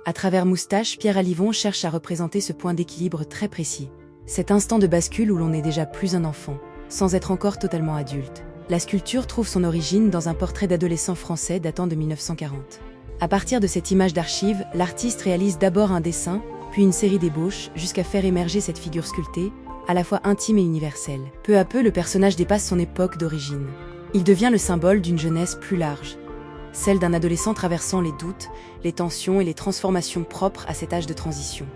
À travers Moustache, Pierre Alivon cherche à représenter ce point d'équilibre très précis. Cet instant de bascule où l'on n'est déjà plus un enfant, sans être encore totalement adulte. La sculpture trouve son origine dans un portrait d'adolescent français datant de 1940. À partir de cette image d'archive, l'artiste réalise d'abord un dessin, puis une série d'ébauches, jusqu'à faire émerger cette figure sculptée, à la fois intime et universelle. Peu à peu, le personnage dépasse son époque d'origine. Il devient le symbole d'une jeunesse plus large, celle d'un adolescent traversant les doutes, les tensions et les transformations propres à cet âge de transition.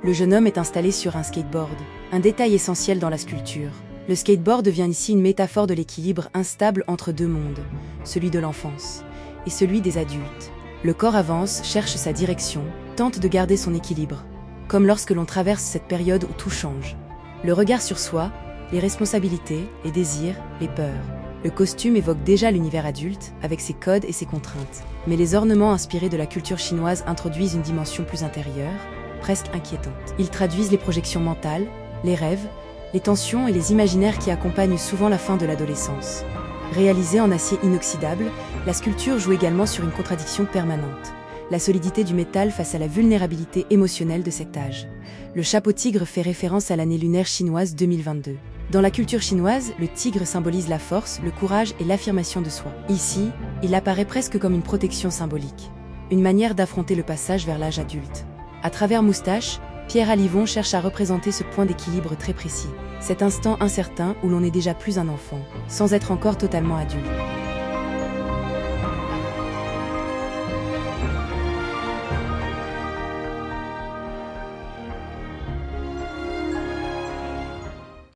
Le jeune homme est installé sur un skateboard, un détail essentiel dans la sculpture. Le skateboard devient ici une métaphore de l'équilibre instable entre deux mondes, celui de l'enfance et celui des adultes. Le corps avance, cherche sa direction, tente de garder son équilibre, comme lorsque l'on traverse cette période où tout change. Le regard sur soi, les responsabilités, les désirs, les peurs. Le costume évoque déjà l'univers adulte, avec ses codes et ses contraintes. Mais les ornements inspirés de la culture chinoise introduisent une dimension plus intérieure, presque inquiétante. Ils traduisent les projections mentales, les rêves, les tensions et les imaginaires qui accompagnent souvent la fin de l'adolescence. Réalisée en acier inoxydable, la sculpture joue également sur une contradiction permanente. La solidité du métal face à la vulnérabilité émotionnelle de cet âge. Le chapeau tigre fait référence à l'année lunaire chinoise 2022. Dans la culture chinoise, le tigre symbolise la force, le courage et l'affirmation de soi. Ici, il apparaît presque comme une protection symbolique, une manière d'affronter le passage vers l'âge adulte. À travers Moustache, Pierre Alivon cherche à représenter ce point d'équilibre très précis, cet instant incertain où l'on n'est déjà plus un enfant, sans être encore totalement adulte.